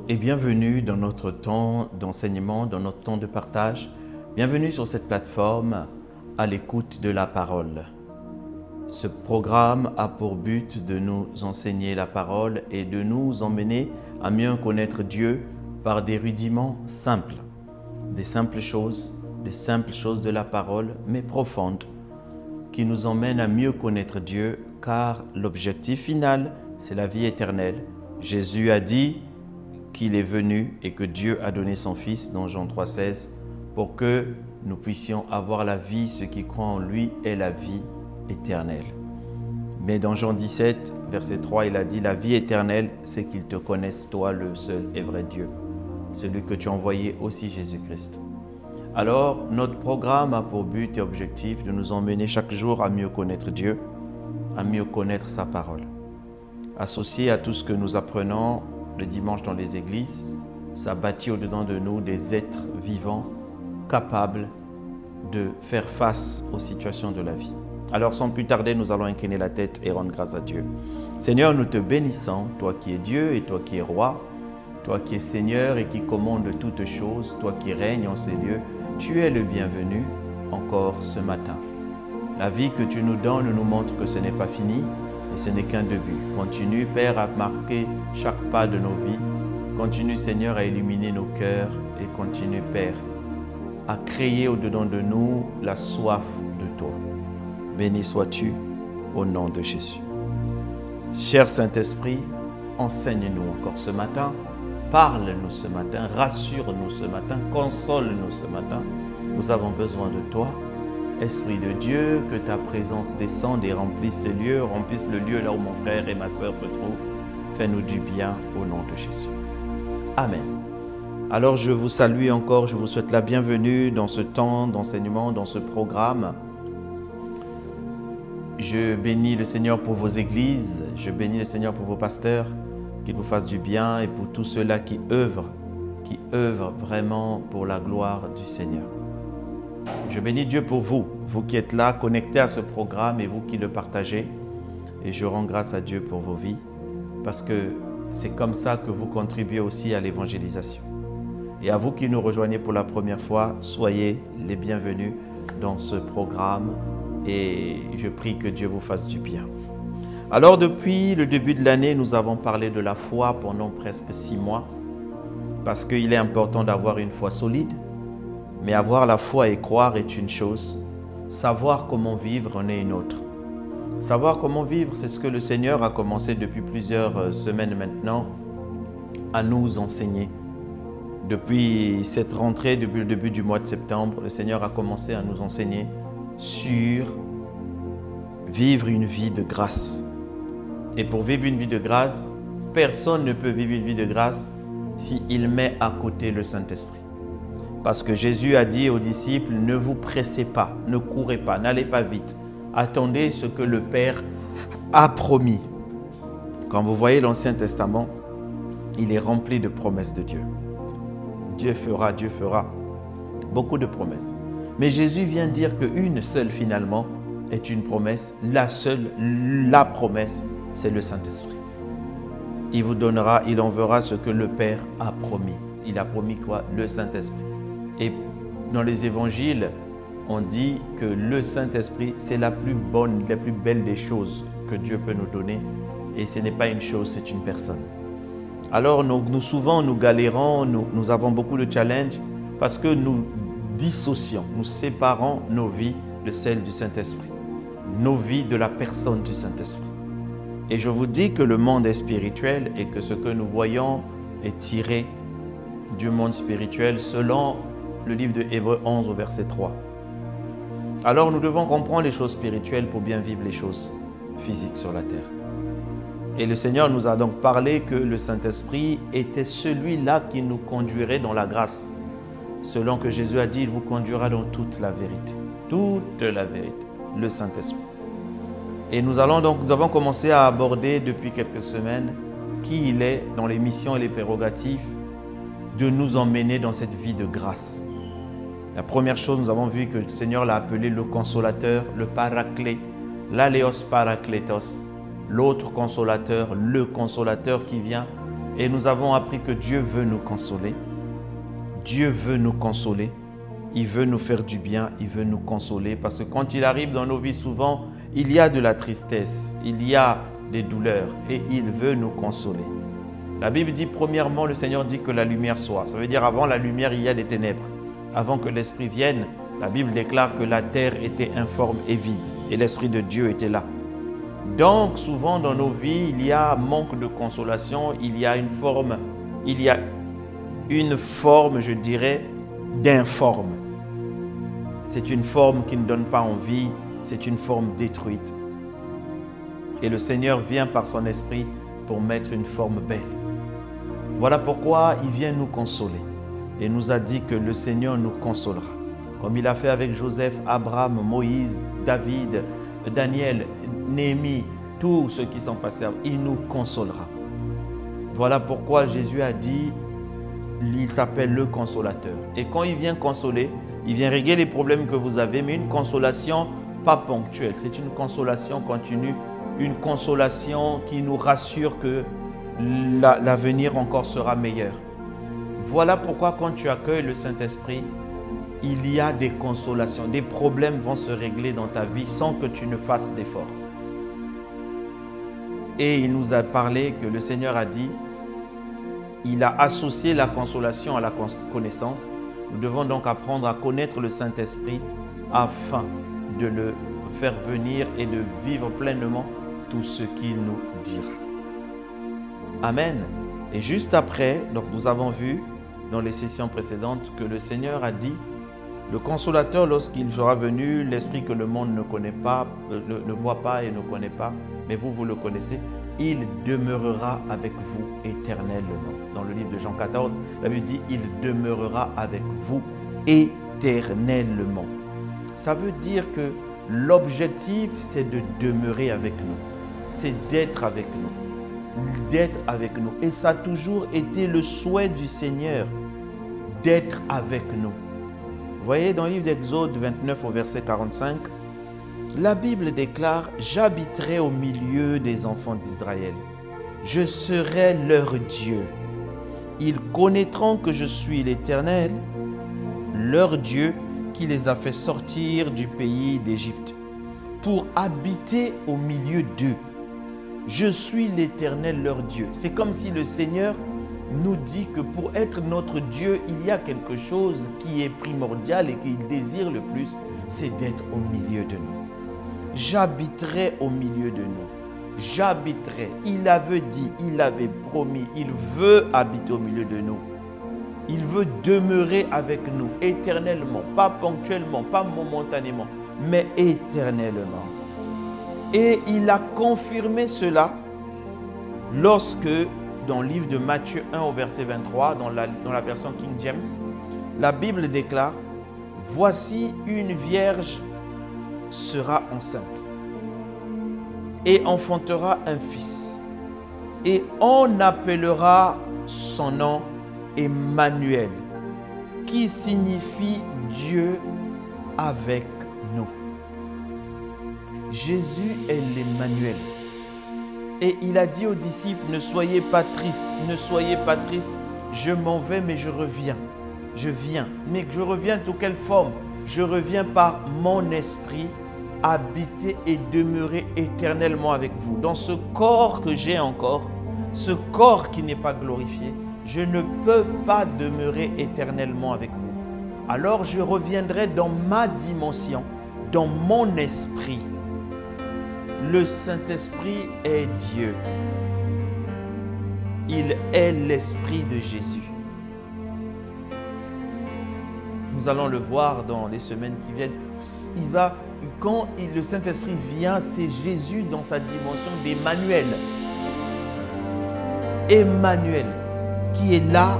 Bonjour et bienvenue dans notre temps d'enseignement, dans notre temps de partage. Bienvenue sur cette plateforme à l'écoute de la parole. Ce programme a pour but de nous enseigner la parole et de nous emmener à mieux connaître Dieu par des rudiments simples. Des simples choses de la parole, mais profondes, qui nous emmènent à mieux connaître Dieu, car l'objectif final, c'est la vie éternelle. Jésus a dit qu'il est venu et que Dieu a donné son Fils, dans Jean 3,16, pour que nous puissions avoir la vie, ceux qui croient en lui est la vie éternelle. Mais dans Jean 17, verset 3, il a dit, la vie éternelle, c'est qu'ils te connaissent, toi, le seul et vrai Dieu, celui que tu as envoyé aussi, Jésus-Christ. Alors, notre programme a pour but et objectif de nous emmener chaque jour à mieux connaître Dieu, à mieux connaître sa parole. Associé à tout ce que nous apprenons le dimanche dans les églises, ça bâtit au-dedans de nous des êtres vivants, capables de faire face aux situations de la vie. Alors sans plus tarder, nous allons incliner la tête et rendre grâce à Dieu. Seigneur, nous te bénissons, toi qui es Dieu et toi qui es roi, toi qui es Seigneur et qui commande toutes choses, toi qui règnes en ces lieux, tu es le bienvenu encore ce matin. La vie que tu nous donnes nous montre que ce n'est pas fini, et ce n'est qu'un début. Continue, Père, à marquer chaque pas de nos vies. Continue, Seigneur, à illuminer nos cœurs. Et continue, Père, à créer au-dedans de nous la soif de toi. Béni sois-tu au nom de Jésus. Cher Saint-Esprit, enseigne-nous encore ce matin. Parle-nous ce matin. Rassure-nous ce matin. Console-nous ce matin. Nous avons besoin de toi. Esprit de Dieu, que ta présence descende et remplisse ce lieu, remplisse le lieu là où mon frère et ma sœur se trouvent. Fais-nous du bien au nom de Jésus. Amen. Alors je vous salue encore, je vous souhaite la bienvenue dans ce temps d'enseignement, dans ce programme. Je bénis le Seigneur pour vos églises, je bénis le Seigneur pour vos pasteurs, qu'il vous fasse du bien et pour tous ceux-là qui œuvrent vraiment pour la gloire du Seigneur. Je bénis Dieu pour vous, vous qui êtes là, connectés à ce programme et vous qui le partagez. Et je rends grâce à Dieu pour vos vies, parce que c'est comme ça que vous contribuez aussi à l'évangélisation. Et à vous qui nous rejoignez pour la première fois, soyez les bienvenus dans ce programme et je prie que Dieu vous fasse du bien. Alors depuis le début de l'année, nous avons parlé de la foi pendant presque 6 mois, parce qu'il est important d'avoir une foi solide. Mais avoir la foi et croire est une chose. Savoir comment vivre en est une autre. Savoir comment vivre, c'est ce que le Seigneur a commencé depuis plusieurs semaines maintenant à nous enseigner. Depuis cette rentrée, depuis le début du mois de septembre, le Seigneur a commencé à nous enseigner sur vivre une vie de grâce. Et pour vivre une vie de grâce, personne ne peut vivre une vie de grâce s'il met à côté le Saint-Esprit. Parce que Jésus a dit aux disciples, ne vous pressez pas, ne courez pas, n'allez pas vite. Attendez ce que le Père a promis. Quand vous voyez l'Ancien Testament, il est rempli de promesses de Dieu. Dieu fera beaucoup de promesses. Mais Jésus vient dire qu'une seule finalement est une promesse. La promesse, c'est le Saint-Esprit. Il vous donnera, il enverra ce que le Père a promis. Il a promis quoi? Le Saint-Esprit. Et dans les évangiles, on dit que le Saint-Esprit, c'est la plus bonne, la plus belle des choses que Dieu peut nous donner. Et ce n'est pas une chose, c'est une personne. Alors souvent, nous galérons, nous avons beaucoup de challenges parce que nous dissocions, nous séparons nos vies de celles du Saint-Esprit. Nos vies de la personne du Saint-Esprit. Et je vous dis que le monde est spirituel et que ce que nous voyons est tiré du monde spirituel selon le livre de Hébreux 11 au verset 3. Alors nous devons comprendre les choses spirituelles pour bien vivre les choses physiques sur la terre. Et le Seigneur nous a donc parlé que le Saint-Esprit était celui-là qui nous conduirait dans la grâce. Selon que Jésus a dit, il vous conduira dans toute la vérité. Toute la vérité, le Saint-Esprit. Et nous avons commencé à aborder depuis quelques semaines qui il est dans les missions et les prérogatives de nous emmener dans cette vie de grâce. La première chose, nous avons vu que le Seigneur l'a appelé le consolateur, le paraclet, l'aleos parakletos, l'autre consolateur, le consolateur qui vient Et nous avons appris que Dieu veut nous consoler. Dieu veut nous consoler. Il veut nous faire du bien, il veut nous consoler. Parce que quand il arrive dans nos vies, souvent, il y a de la tristesse, il y a des douleurs et il veut nous consoler. La Bible dit, premièrement, le Seigneur dit que la lumière soit. Ça veut dire avant la lumière, il y a des ténèbres. Avant que l'Esprit vienne, la Bible déclare que la terre était informe et vide et l'Esprit de Dieu était là. Donc, souvent dans nos vies, il y a manque de consolation, il y a une forme, je dirais, d'informe. C'est une forme qui ne donne pas envie, c'est une forme détruite. Et le Seigneur vient par son esprit pour mettre une forme belle. Voilà pourquoi il vient nous consoler. Et nous a dit que le Seigneur nous consolera. Comme il a fait avec Joseph, Abraham, Moïse, David, Daniel, Néhémie, tous ceux qui sont passés, il nous consolera. Voilà pourquoi Jésus a dit, il s'appelle le consolateur. Et quand il vient consoler, il vient régler les problèmes que vous avez, mais une consolation pas ponctuelle. C'est une consolation continue, une consolation qui nous rassure que l'avenir encore sera meilleur. Voilà pourquoi quand tu accueilles le Saint-Esprit, il y a des consolations, des problèmes vont se régler dans ta vie sans que tu ne fasses d'efforts. Et il nous a parlé que le Seigneur a dit, il a associé la consolation à la connaissance. Nous devons donc apprendre à connaître le Saint-Esprit afin de le faire venir et de vivre pleinement tout ce qu'il nous dira. Amen. Et juste après, donc nous avons vu dans les sessions précédentes que le Seigneur a dit, le consolateur, lorsqu'il sera venu, l'esprit que le monde ne connaît pas, ne voit pas et ne connaît pas, mais vous le connaissez, il demeurera avec vous éternellement. Dans le livre de Jean 14, la Bible dit, il demeurera avec vous éternellement. Ça veut dire que l'objectif, c'est de demeurer avec nous. C'est d'être avec nous. D'être avec nous. Et ça a toujours été le souhait du Seigneur, d'être avec nous. Vous voyez, dans le livre d'Exode 29 au verset 45, la Bible déclare « J'habiterai au milieu des enfants d'Israël. Je serai leur Dieu. Ils connaîtront que je suis l'Éternel, leur Dieu, qui les a fait sortir du pays d'Égypte, pour habiter au milieu d'eux. Je suis l'Éternel, leur Dieu. » C'est comme si le Seigneur nous dit que pour être notre Dieu, il y a quelque chose qui est primordial et qu'il désire le plus, c'est d'être au milieu de nous. J'habiterai au milieu de nous. J'habiterai. Il avait dit, il avait promis, il veut habiter au milieu de nous. Il veut demeurer avec nous éternellement, pas ponctuellement, pas momentanément, mais éternellement. Et il a confirmé cela lorsque, dans le livre de Matthieu 1 au verset 23, dans la version King James, la Bible déclare « Voici une vierge sera enceinte et enfantera un fils, et on appellera son nom Emmanuel, qui signifie Dieu avec nous. » Jésus est l'Emmanuel. Et il a dit aux disciples, ne soyez pas tristes, ne soyez pas tristes, je m'en vais mais je reviens. Je viens, mais je reviens sous quelle forme? Je reviens par mon esprit, habiter et demeurer éternellement avec vous. Dans ce corps que j'ai encore, ce corps qui n'est pas glorifié, je ne peux pas demeurer éternellement avec vous. Alors je reviendrai dans ma dimension, dans mon esprit. Le Saint-Esprit est Dieu. Il est l'Esprit de Jésus. Nous allons le voir dans les semaines qui viennent. Quand le Saint-Esprit vient, c'est Jésus dans sa dimension d'Emmanuel. Emmanuel, qui est là,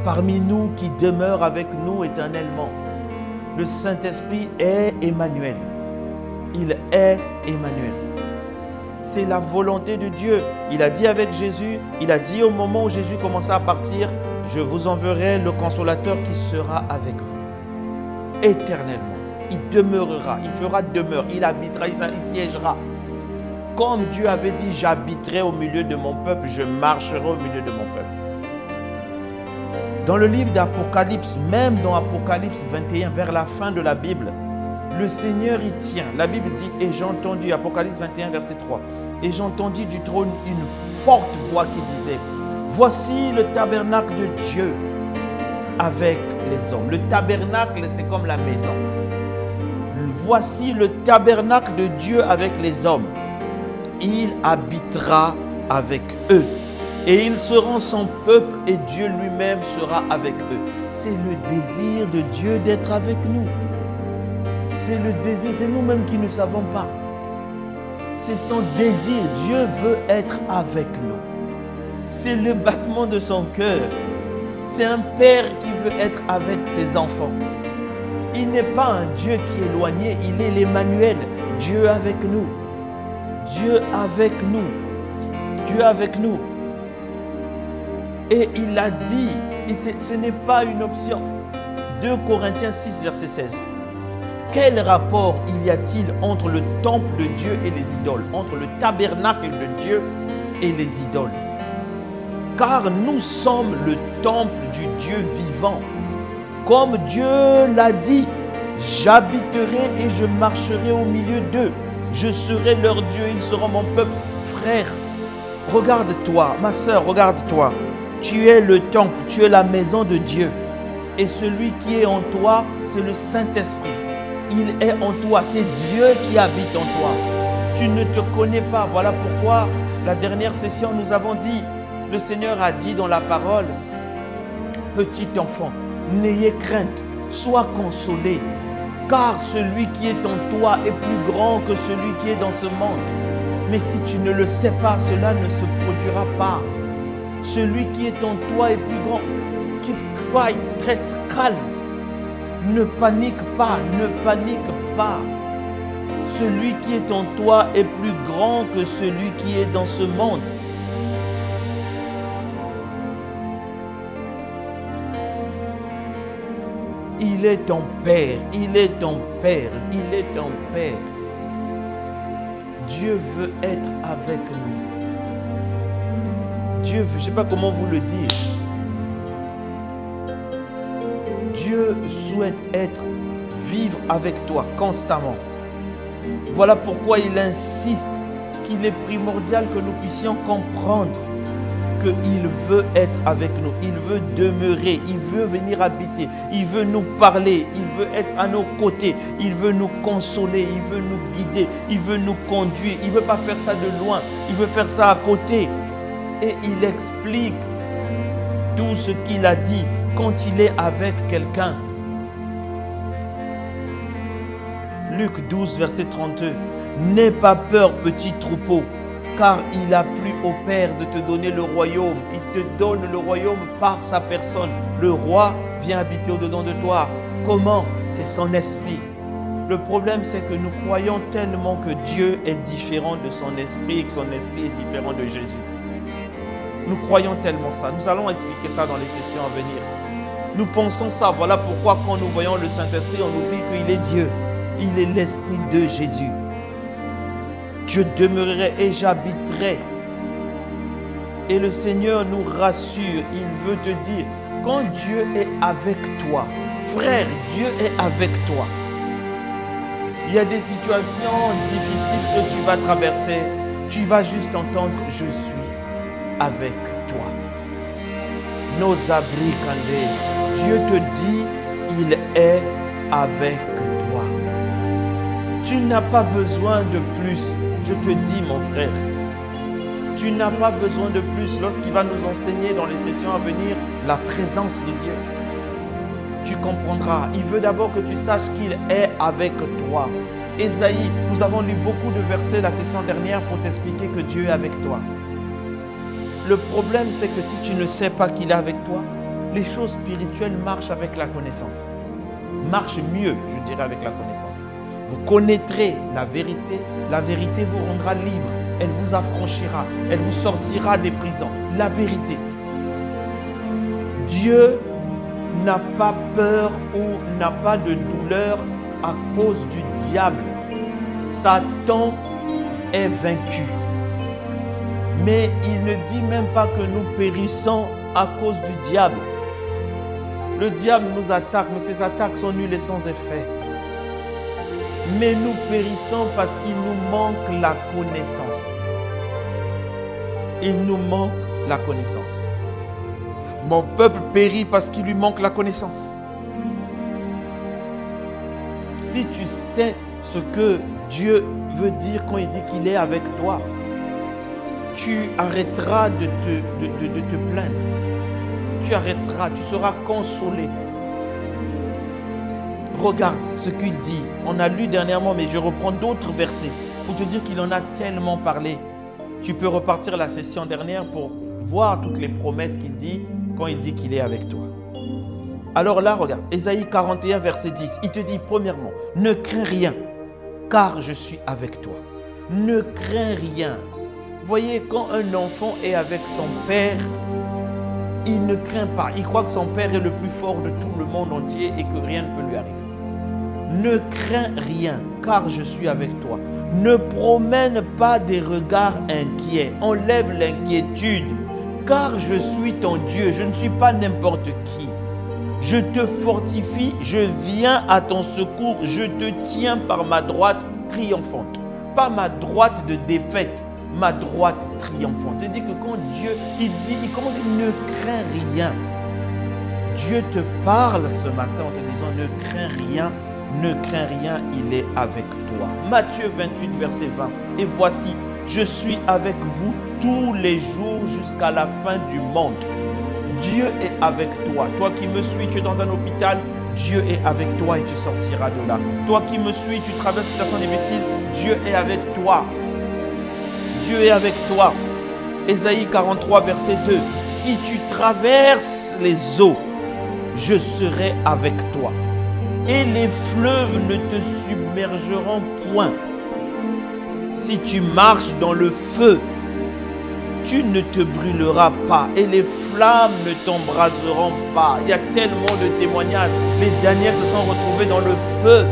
parmi nous, qui demeure avec nous éternellement. Le Saint-Esprit est Emmanuel. Il est Emmanuel. C'est la volonté de Dieu. Il a dit avec Jésus, il a dit au moment où Jésus commençait à partir, je vous enverrai le consolateur qui sera avec vous éternellement. Il demeurera, il fera demeure, il habitera, il siégera. Comme Dieu avait dit, j'habiterai au milieu de mon peuple, je marcherai au milieu de mon peuple. Dans le livre d'Apocalypse, même dans Apocalypse 21, vers la fin de la Bible, le Seigneur y tient. La Bible dit, et j'ai entendu, Apocalypse 21, verset 3, et j'ai entendu du trône une forte voix qui disait, voici le tabernacle de Dieu avec les hommes. Le tabernacle, c'est comme la maison. Voici le tabernacle de Dieu avec les hommes. Il habitera avec eux. Et ils seront son peuple et Dieu lui-même sera avec eux. C'est le désir de Dieu d'être avec nous. C'est le désir, c'est nous-mêmes qui ne savons pas. C'est son désir. Dieu veut être avec nous. C'est le battement de son cœur. C'est un père qui veut être avec ses enfants. Il n'est pas un Dieu qui est éloigné, il est l'Emmanuel. Dieu avec nous. Dieu avec nous. Dieu avec nous. Et il a dit, et ce n'est pas une option. 2 Corinthiens 6, verset 16. Quel rapport y a-t-il entre le temple de Dieu et les idoles, entre le tabernacle de Dieu et les idoles? Car nous sommes le temple du Dieu vivant. Comme Dieu l'a dit, j'habiterai et je marcherai au milieu d'eux. Je serai leur Dieu, ils seront mon peuple. Frère, regarde-toi, ma soeur, regarde-toi. Tu es le temple, tu es la maison de Dieu. Et celui qui est en toi, c'est le Saint-Esprit. Il est en toi, c'est Dieu qui habite en toi. Tu ne te connais pas. Voilà pourquoi, la dernière session, nous avons dit, le Seigneur a dit dans la parole, petit enfant, n'ayez crainte, sois consolé, car celui qui est en toi est plus grand que celui qui est dans ce monde. Mais si tu ne le sais pas, cela ne se produira pas. Celui qui est en toi est plus grand. Keep quiet, reste calme. Ne panique pas, ne panique pas. Celui qui est en toi est plus grand que celui qui est dans ce monde. Il est ton Père, il est ton Père, il est ton Père. Dieu veut être avec nous. Dieu, je ne sais pas comment vous le dire. Dieu souhaite vivre avec toi constamment. Voilà pourquoi il insiste qu'il est primordial que nous puissions comprendre qu'il veut être avec nous, il veut demeurer, il veut venir habiter, il veut nous parler, il veut être à nos côtés, il veut nous consoler, il veut nous guider, il veut nous conduire, il ne veut pas faire ça de loin, il veut faire ça à côté. Et il explique tout ce qu'il a dit quand il est avec quelqu'un. Luc 12, verset 32. N'aie pas peur, petit troupeau, car il a plu au Père de te donner le royaume. Il te donne le royaume par sa personne. Le roi vient habiter au-dedans de toi. Comment? C'est son esprit. Le problème, c'est que nous croyons tellement que Dieu est différent de son esprit et que son esprit est différent de Jésus. Nous croyons tellement ça. Nous allons expliquer ça dans les sessions à venir. Nous pensons ça. Voilà pourquoi quand nous voyons le Saint-Esprit, on oublie qu'il est Dieu. Il est l'Esprit de Jésus. Je demeurerai et j'habiterai. Et le Seigneur nous rassure. Il veut te dire, quand Dieu est avec toi, frère, Dieu est avec toi. Il y a des situations difficiles que tu vas traverser. Tu vas juste entendre, je suis avec toi. Nos abris candés. Dieu te dit, il est avec toi. Tu n'as pas besoin de plus. Je te dis, mon frère, tu n'as pas besoin de plus lorsqu'il va nous enseigner dans les sessions à venir la présence de Dieu. Tu comprendras. Il veut d'abord que tu saches qu'il est avec toi. Ésaïe, nous avons lu beaucoup de versets la session dernière pour t'expliquer que Dieu est avec toi. Le problème, c'est que si tu ne sais pas qu'il est avec toi, les choses spirituelles marchent avec la connaissance. Marchent mieux, je dirais, avec la connaissance. Vous connaîtrez la vérité vous rendra libre. Elle vous affranchira, elle vous sortira des prisons. La vérité. Dieu n'a pas peur ou n'a pas de douleur à cause du diable. Satan est vaincu. Mais il ne dit même pas que nous périssons à cause du diable. Le diable nous attaque, mais ces attaques sont nulles et sans effet. Mais nous périssons parce qu'il nous manque la connaissance. Il nous manque la connaissance. Mon peuple périt parce qu'il lui manque la connaissance. Si tu sais ce que Dieu veut dire quand il dit qu'il est avec toi, tu arrêteras de te plaindre. Tu arrêteras, tu seras consolé. Regarde ce qu'il dit. On a lu dernièrement, mais je reprends d'autres versets pour te dire qu'il en a tellement parlé. Tu peux repartir la session dernière pour voir toutes les promesses qu'il dit quand il dit qu'il est avec toi. Alors là, regarde, Ésaïe 41, verset 10, il te dit premièrement, ne crains rien, car je suis avec toi. Ne crains rien. Voyez, quand un enfant est avec son père, il ne craint pas. Il croit que son père est le plus fort de tout le monde entier et que rien ne peut lui arriver. Ne crains rien, car je suis avec toi. Ne promène pas des regards inquiets. Enlève l'inquiétude, car je suis ton Dieu. Je ne suis pas n'importe qui. Je te fortifie, je viens à ton secours. Je te tiens par ma droite triomphante. Pas ma droite de défaite, ma droite triomphante. C'est-à-dire que quand Dieu, il commence, ne crains rien. Dieu te parle ce matin en te disant, ne crains rien. Ne crains rien, il est avec toi. Matthieu 28, verset 20. Et voici, je suis avec vous tous les jours jusqu'à la fin du monde. Dieu est avec toi. Toi qui me suis, tu es dans un hôpital, Dieu est avec toi et tu sortiras de là. Toi qui me suis, tu traverses une situation difficile, Dieu est avec toi. Dieu est avec toi. Ésaïe 43, verset 2. Si tu traverses les eaux, je serai avec toi. Et les fleuves ne te submergeront point. Si tu marches dans le feu, tu ne te brûleras pas et les flammes ne t'embraseront pas. Il y a tellement de témoignages. Les Daniel se sont retrouvés dans le feu.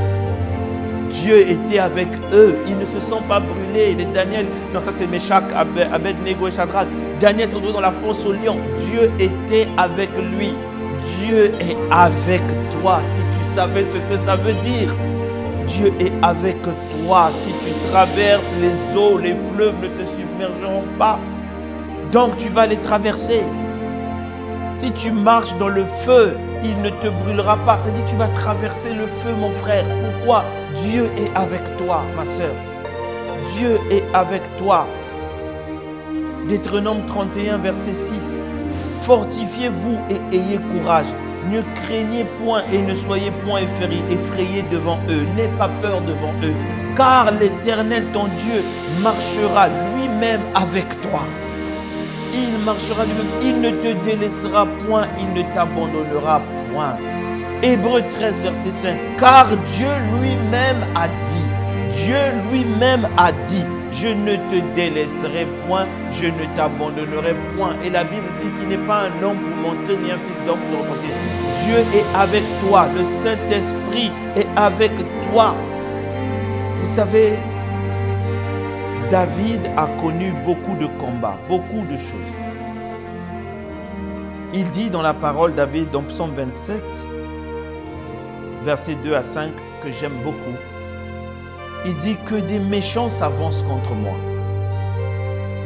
Dieu était avec eux. Ils ne se sont pas brûlés. Les Daniel, non, ça c'est Meshach, Abednego et Shadrach. Daniel se retrouve dans la fosse au lion. Dieu était avec lui. Dieu est avec toi. Si tu savais ce que ça veut dire, Dieu est avec toi. Si tu traverses les eaux, les fleuves ne te submergeront pas. Donc tu vas les traverser. Si tu marches dans le feu, il ne te brûlera pas. C'est-à-dire que tu vas traverser le feu, mon frère. Pourquoi? Dieu est avec toi, ma soeur. Dieu est avec toi. Deutéronome 31, verset 6. Fortifiez-vous et ayez courage. Ne craignez point et ne soyez point effrayés devant eux. N'aie pas peur devant eux. Car l'Éternel, ton Dieu, marchera lui-même avec toi. Il marchera lui-même. Il ne te délaissera point. Il ne t'abandonnera point. Hébreux 13, verset 5. Car Dieu lui-même a dit. Dieu lui-même a dit. Je ne te délaisserai point, je ne t'abandonnerai point. Et la Bible dit qu'il n'est pas un homme pour mentir, ni un fils d'homme pour mentir. Dieu est avec toi, le Saint-Esprit est avec toi. Vous savez, David a connu beaucoup de combats, beaucoup de choses. Il dit dans la parole, David, dans Psaume 27, versets 2 à 5, que j'aime beaucoup. Il dit que des méchants s'avancent contre moi,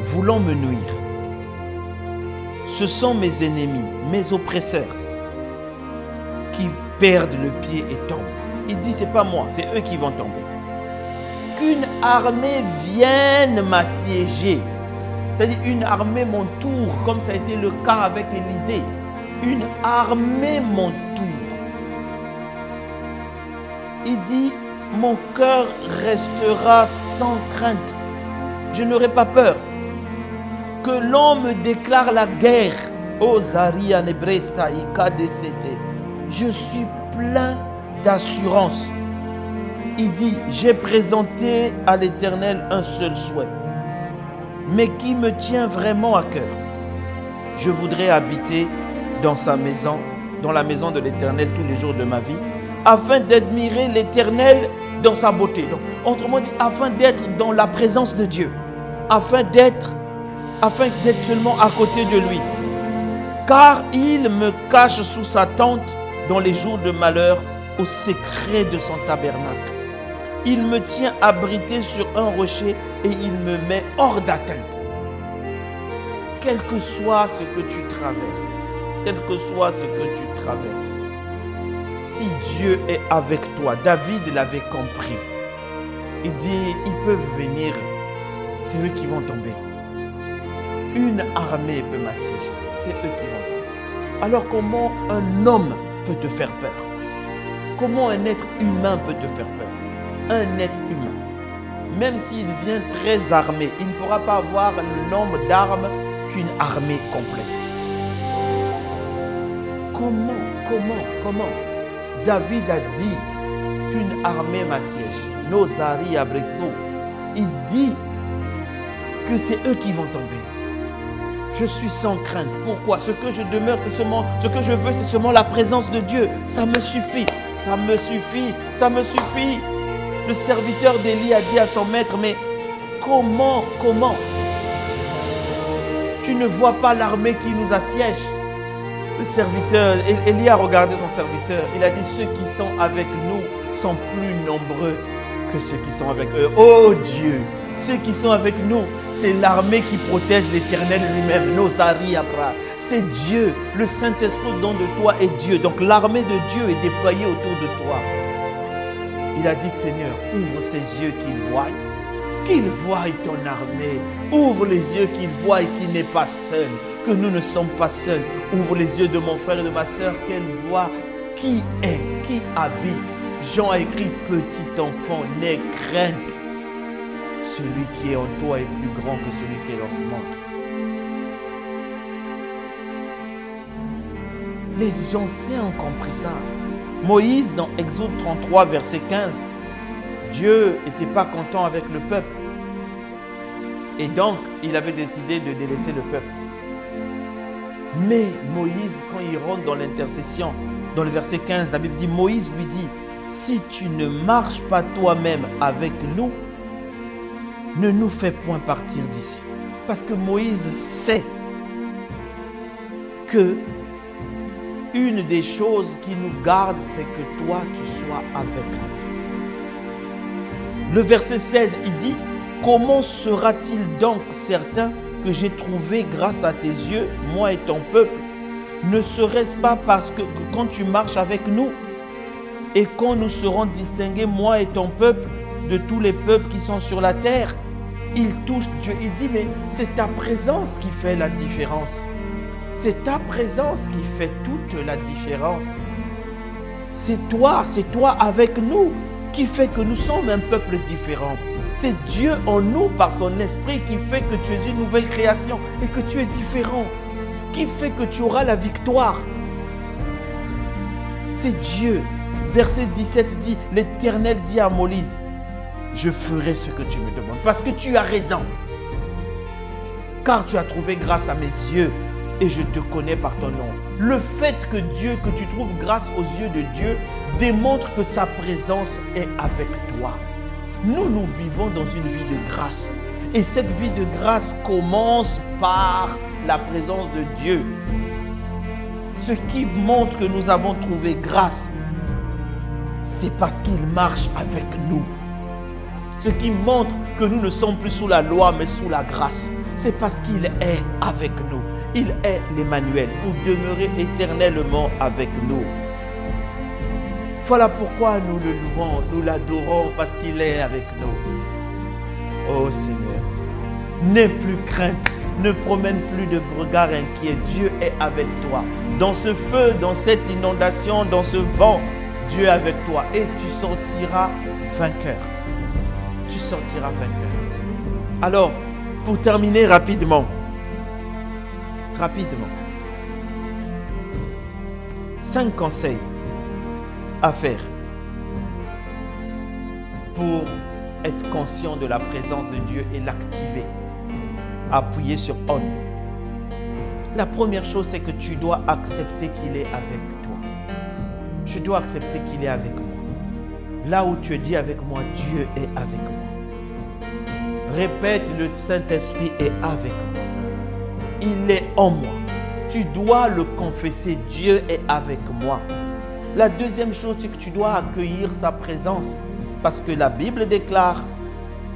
voulant me nuire. Ce sont mes ennemis, mes oppresseurs, qui perdent le pied et tombent. Il dit, c'est pas moi, c'est eux qui vont tomber. Qu'une armée vienne m'assiéger. C'est-à-dire une armée m'entoure, comme ça a été le cas avec Élisée. Une armée m'entoure. Il dit, mon cœur restera sans crainte. Je n'aurai pas peur. Que l'on me déclare la guerre. Oh Zaria Nebresta Ikadesete. Je suis plein d'assurance. Il dit, j'ai présenté à l'Éternel un seul souhait, mais qui me tient vraiment à cœur. Je voudrais habiter dans sa maison, dans la maison de l'Éternel tous les jours de ma vie, afin d'admirer l'Éternel dans sa beauté. Donc, autrement dit, afin d'être dans la présence de Dieu, afin d'être seulement à côté de lui. Car il me cache sous sa tente dans les jours de malheur, au secret de son tabernacle. Il me tient abrité sur un rocher et il me met hors d'atteinte. Quel que soit ce que tu traverses, si Dieu est avec toi, David l'avait compris. Il dit, ils peuvent venir, c'est eux qui vont tomber. Une armée peut m'assiéger, c'est eux qui vont tomber. Alors comment un homme peut te faire peur? Comment un être humain peut te faire peur? Un être humain, même s'il vient très armé, il ne pourra pas avoir le nombre d'armes qu'une armée complète. Comment David a dit qu'une armée m'assiège? Nozari Abresso, il dit que c'est eux qui vont tomber. Je suis sans crainte. Pourquoi? Ce que je demeure, c'est seulement, ce que je veux, c'est seulement la présence de Dieu. Ça me suffit, ça me suffit, ça me suffit. Le serviteur d'Élie a dit à son maître, mais comment? Tu ne vois pas l'armée qui nous assiège? Le serviteur, Élie a regardé son serviteur, il a dit, ceux qui sont avec nous sont plus nombreux que ceux qui sont avec eux. Oh Dieu! Ceux qui sont avec nous, c'est l'armée qui protège l'Éternel lui-même. Nozari Abra. C'est Dieu. Le Saint-Esprit dans de toi est Dieu. Donc l'armée de Dieu est déployée autour de toi. Il a dit que Seigneur, ouvre ses yeux qu'il voie ton armée. Ouvre les yeux qu'il voie qu'il n'est pas seul, que nous ne sommes pas seuls. Ouvre les yeux de mon frère et de ma soeur, qu'elle voit qui est, qui habite. Jean a écrit, petit enfant, n'aie crainte. Celui qui est en toi est plus grand que celui qui est dans ce monde. Les anciens ont compris ça. Moïse, dans Exode 33, verset 15, Dieu n'était pas content avec le peuple. Et donc, il avait décidé de délaisser le peuple. Mais Moïse, quand il rentre dans l'intercession, dans le verset 15, la Bible dit, Moïse lui dit, si tu ne marches pas toi-même avec nous, ne nous fais point partir d'ici. Parce que Moïse sait que une des choses qui nous garde, c'est que toi, tu sois avec nous. Le verset 16, il dit, comment sera-t-il donc certain que j'ai trouvé grâce à tes yeux, moi et ton peuple? Ne serait-ce pas parce que quand tu marches avec nous et quand nous serons distingués, moi et ton peuple, de tous les peuples qui sont sur la terre? Il touche Dieu. Il dit, mais c'est ta présence qui fait la différence. C'est ta présence qui fait toute la différence. C'est toi avec nous qui fait que nous sommes un peuple différent. C'est Dieu en nous par son esprit qui fait que tu es une nouvelle création et que tu es différent. Qui fait que tu auras la victoire. C'est Dieu. Verset 17 dit, l'Éternel dit à Moïse, je ferai ce que tu me demandes. Parce que tu as raison. Car tu as trouvé grâce à mes yeux et je te connais par ton nom. Le fait que tu trouves grâce aux yeux de Dieu démontre que sa présence est avec toi. Nous vivons dans une vie de grâce. Et cette vie de grâce commence par la présence de Dieu. Ce qui montre que nous avons trouvé grâce, c'est parce qu'il marche avec nous. Ce qui montre que nous ne sommes plus sous la loi, mais sous la grâce. C'est parce qu'il est avec nous. Il est l'Emmanuel pour demeurer éternellement avec nous. Voilà pourquoi nous le louons, nous l'adorons, parce qu'il est avec nous. Oh Seigneur, n'aie plus crainte, ne promène plus de regard inquiet. Dieu est avec toi. Dans ce feu, dans cette inondation, dans ce vent, Dieu est avec toi et tu sortiras vainqueur. Tu sortiras vainqueur. Alors, pour terminer rapidement, 5 conseils à faire pour être conscient de la présence de Dieu et l'activer. Appuyer sur on. La première chose, c'est que tu dois accepter qu'il est avec toi. Je dois accepter qu'il est avec moi. Là où tu es, dis avec moi, Dieu est avec moi. Répète, le Saint-Esprit est avec moi. Il est en moi. Tu dois le confesser, Dieu est avec moi. La deuxième chose, c'est que tu dois accueillir sa présence. Parce que la Bible déclare,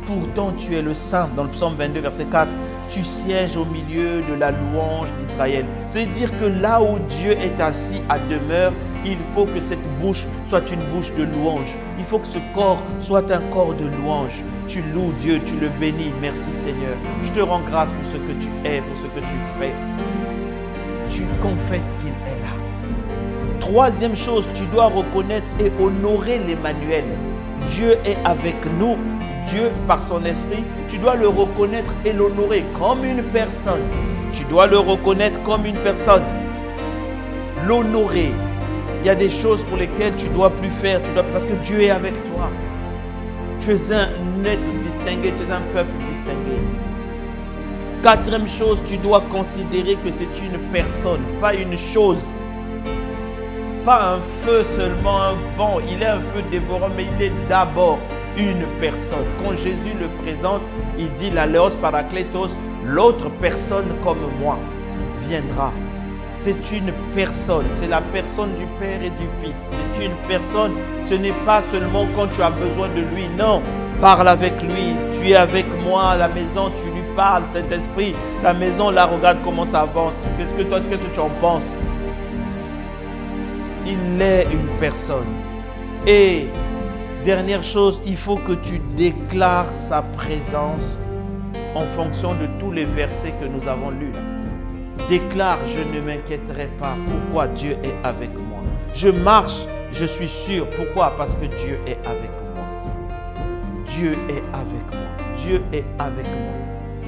pourtant tu es le Saint, dans le psaume 22, verset 4, tu sièges au milieu de la louange d'Israël. C'est-à-dire que là où Dieu est assis à demeure, il faut que cette bouche soit une bouche de louange. Il faut que ce corps soit un corps de louange. Tu loues Dieu, tu le bénis. Merci Seigneur. Je te rends grâce pour ce que tu es, pour ce que tu fais. Tu confesses qu'il est là. Troisième chose, tu dois reconnaître et honorer l'Emmanuel. Dieu est avec nous. Dieu, par son esprit, tu dois le reconnaître et l'honorer comme une personne. Tu dois le reconnaître comme une personne. L'honorer. Il y a des choses pour lesquelles tu ne dois plus faire, parce que Dieu est avec toi. Tu es un être distingué, tu es un peuple distingué. Quatrième chose, tu dois considérer que c'est une personne, pas une chose. Pas un feu seulement, un vent. Il est un feu dévorant, mais il est d'abord une personne. Quand Jésus le présente, il dit la Léos Parakletos, l'autre personne comme moi viendra. C'est une personne, c'est la personne du Père et du Fils. C'est une personne, ce n'est pas seulement quand tu as besoin de lui, non. Parle avec lui, tu es avec moi à la maison, tu lui parles, Saint-Esprit. La maison, là, regarde comment ça avance. Qu'est-ce que tu en penses? Il est une personne. Et dernière chose, il faut que tu déclares sa présence en fonction de tous les versets que nous avons lus. Déclare, je ne m'inquiéterai pas. Pourquoi? Dieu est avec moi. Je marche, je suis sûr. Pourquoi? Parce que Dieu est avec moi. Dieu est avec moi. Dieu est avec moi.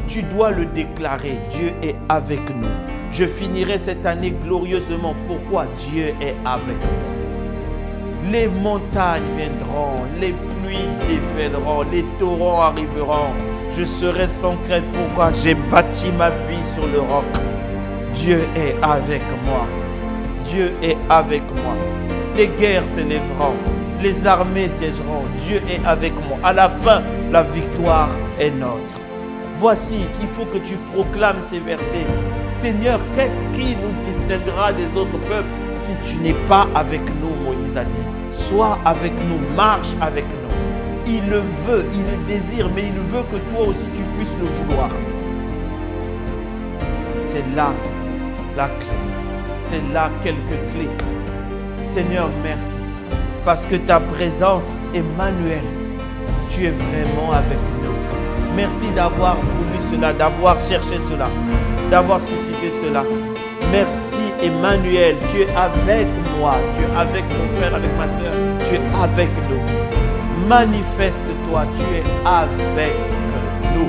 Tu dois le déclarer. Dieu est avec nous. Je finirai cette année glorieusement. Pourquoi? Dieu est avec moi. Les montagnes viendront, les pluies déferleront, les torrents arriveront. Je serai sans crainte. Pourquoi? J'ai bâti ma vie sur le roc. Dieu est avec moi. Dieu est avec moi. Les guerres s'élèveront. Les armées siégeront. Dieu est avec moi. À la fin, la victoire est notre. Voici, il faut que tu proclames ces versets. Seigneur, qu'est-ce qui nous distinguera des autres peuples si tu n'es pas avec nous, Moïse a dit. Sois avec nous, marche avec nous. Il le veut, il le désire, mais il veut que toi aussi tu puisses le vouloir. C'est là la clé. C'est là quelques clés. Seigneur, merci. Parce que ta présence, Emmanuel, tu es vraiment avec nous. Merci d'avoir voulu cela, d'avoir cherché cela, d'avoir suscité cela. Merci Emmanuel, tu es avec moi, tu es avec mon frère, avec ma soeur, tu es avec nous. Manifeste-toi, tu es avec nous.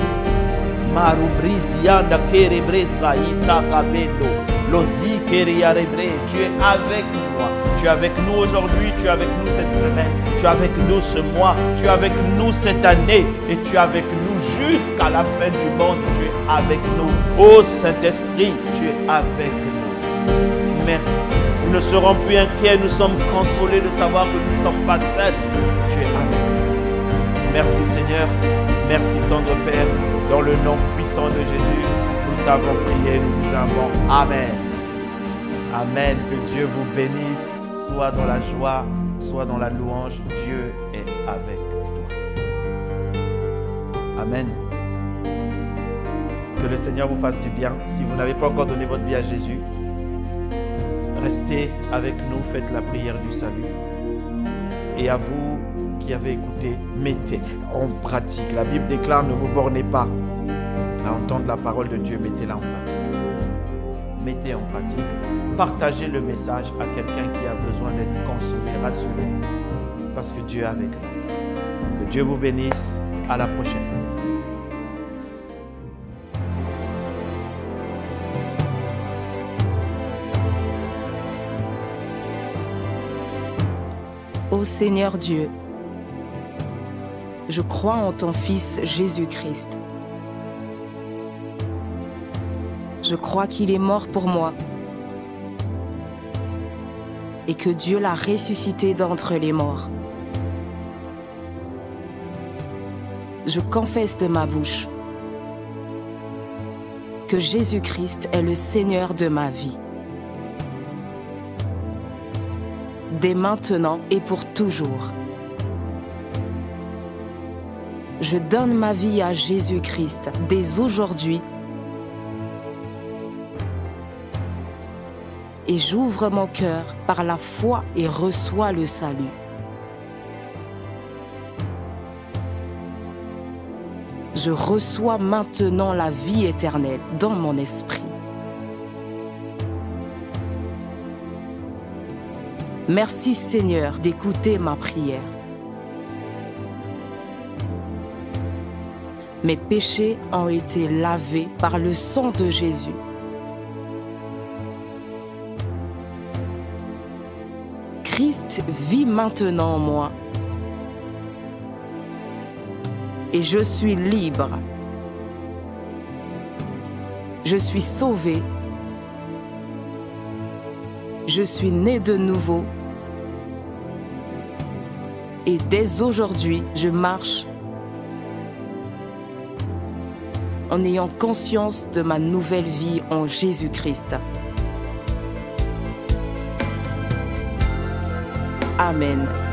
Marubrisianda kerebresa itakabendo. Lozi keriarebre, tu es avec moi. Tu es avec nous aujourd'hui, tu es avec nous cette semaine, tu es avec nous ce mois, tu es avec nous cette année et tu es avec nous jusqu'à la fin du monde. Tu es avec nous. Ô Saint-Esprit, tu es avec nous. Merci. Nous ne serons plus inquiets, nous sommes consolés de savoir que nous ne sommes pas seuls. Tu es avec nous. Merci Seigneur, merci tendre Père, dans le nom puissant de Jésus, nous t'avons prié, nous disons bon, Amen. Amen, que Dieu vous bénisse. Soit dans la joie, soit dans la louange, Dieu est avec toi. Amen. Que le Seigneur vous fasse du bien. Si vous n'avez pas encore donné votre vie à Jésus, restez avec nous, faites la prière du salut. Et à vous qui avez écouté, mettez en pratique. La Bible déclare, ne vous bornez pas à entendre la parole de Dieu, mettez-la en pratique. Mettez en pratique. Partagez le message à quelqu'un qui a besoin d'être consolé, rassuré, parce que Dieu est avec nous. Que Dieu vous bénisse. À la prochaine. Ô Seigneur Dieu, je crois en ton Fils Jésus-Christ. Je crois qu'il est mort pour moi et que Dieu l'a ressuscité d'entre les morts. je confesse de ma bouche que Jésus-Christ est le Seigneur de ma vie. Dès maintenant et pour toujours. Je donne ma vie à Jésus-Christ dès aujourd'hui et j'ouvre mon cœur par la foi et reçois le salut. Je reçois maintenant la vie éternelle dans mon esprit. Merci Seigneur d'écouter ma prière. Mes péchés ont été lavés par le sang de Jésus. Christ vit maintenant en moi. Et je suis libre. Je suis sauvé. Je suis né de nouveau. Et dès aujourd'hui, je marche en ayant conscience de ma nouvelle vie en Jésus-Christ. Amen.